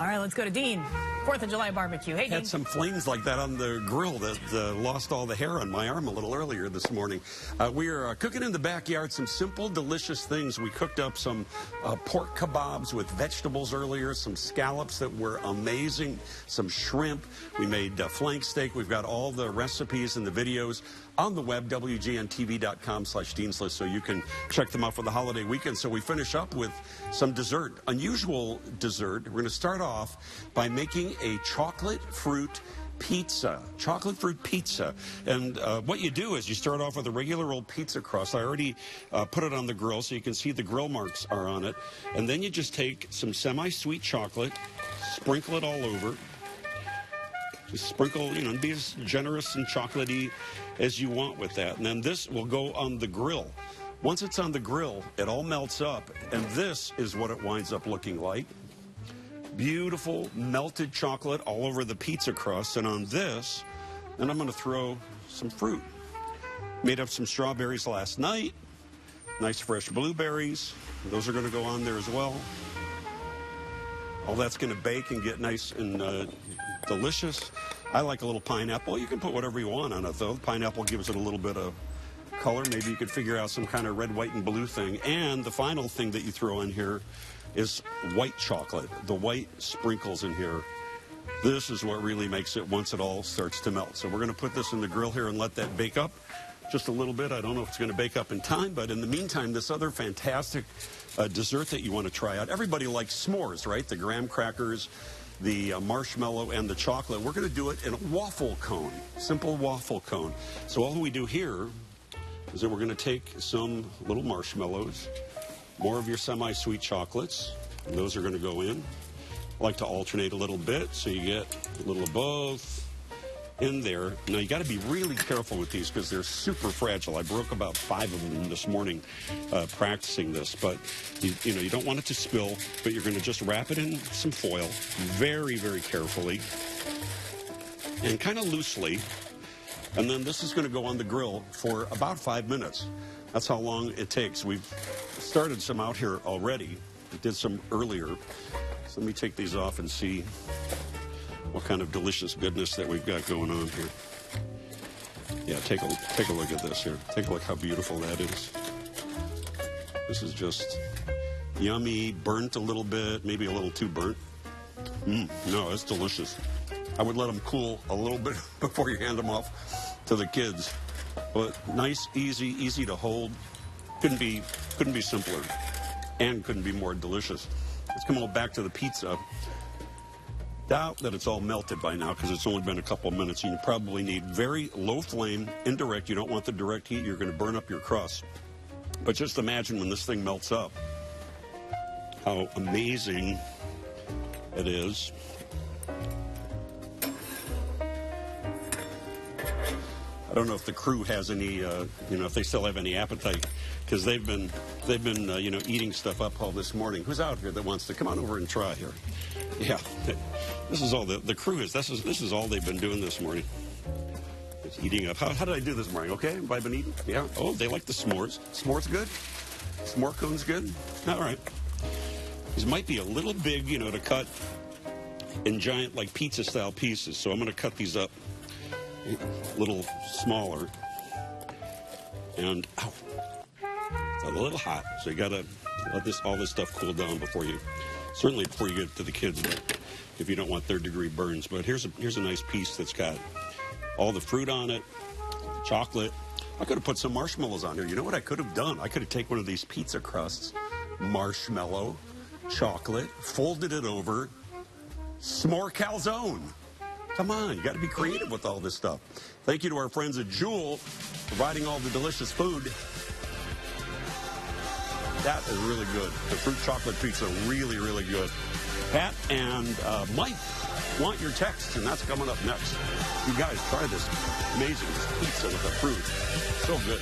All right, let's go to Dean. 4th of July barbecue. Hey, Dean. Had some flames like that on the grill that lost all the hair on my arm a little earlier this morning. We are cooking in the backyard some simple, delicious things. We cooked up some pork kebabs with vegetables earlier, some scallops that were amazing, some shrimp. We made flank steak. We've got all the recipes and the videos on the web, WGNTV.com/DeansList, so you can check them out for the holiday weekend. So we finish up with some dessert, unusual dessert. We're going to start off by making a chocolate fruit pizza. And what you do is you start off with a regular old pizza crust. I already put it on the grill so you can see the grill marks are on it. And then you just take some semi-sweet chocolate, sprinkle it all over. Just sprinkle, be as generous and chocolatey as you want with that. And then this will go on the grill. Once it's on the grill, it all melts up, and this is what it winds up looking like. Beautiful melted chocolate all over the pizza crust. And on this, then I'm going to throw some fruit. Made up some strawberries last night. Nice fresh blueberries. Those are going to go on there as well. All that's going to bake and get nice and delicious. I like a little pineapple. You can put whatever you want on it, though. Pineapple gives it a little bit of color. Maybe you could figure out some kind of red, white, and blue thing. And the final thing that you throw in here is white chocolate. The white sprinkles in here. This is what really makes it once it all starts to melt. So we're going to put this in the grill here and let that bake up just a little bit. I don't know if it's going to bake up in time, but in the meantime, this other fantastic dessert that you want to try out. Everybody likes s'mores, right? The graham crackers, the marshmallow, and the chocolate. We're going to do it in a waffle cone, simple waffle cone. So all we do here is that we're going to take some little marshmallows, more of your semi-sweet chocolates, and those are going to go in. I like to alternate a little bit so you get a little of both in there. Now you got to be really careful with these because they're super fragile. I broke about 5 of them this morning practicing this, but you don't want it to spill, but you're going to just wrap it in some foil very, very carefully and kind of loosely. And then this is going to go on the grill for about 5 minutes. That's how long it takes. We've started some out here already. We did some earlier. So let me take these off and see what kind of delicious goodness that we've got going on here. Yeah, take a look at this here. Take a look how beautiful that is. This is just yummy, burnt a little bit, maybe a little too burnt. No, it's delicious. I would let them cool a little bit before you hand them off to the kids. But nice, easy to hold. Couldn't be simpler, and couldn't be more delicious. Let's come on back to the pizza. Doubt that it's all melted by now because it's only been a couple of minutes. You probably need very low flame, indirect. You don't want the direct heat. You're going to burn up your crust. But just imagine when this thing melts up, how amazing it is. I don't know if the crew has any, if they still have any appetite, because they've been, eating stuff up all this morning. Who's out here that wants to come on over and try here? Yeah, this is all the crew is. This is all they've been doing this morning. It's eating up. How did I do this morning? Okay, have I been eating? Yeah. Oh, they like the s'mores. S'mores good. S'more cone's good. All right. These might be a little big, to cut in giant like pizza style pieces. So I'm going to cut these up a little smaller, and it's a little hot, so you gotta let all this stuff cool down before you get to the kids, but if you don't want third-degree burns. But here's a nice piece that's got all the fruit on it, the chocolate. I could have put some marshmallows on here. You know what I could have done? I could have taken one of these pizza crusts, marshmallow, chocolate, folded it over, s'more calzone. Come on, you got to be creative with all this stuff. Thank you to our friends at Jewel, providing all the delicious food. That is really good. The fruit chocolate pizza, really, really good. Pat and Mike want your text, and that's coming up next. You guys try this amazing pizza with the fruit. So good.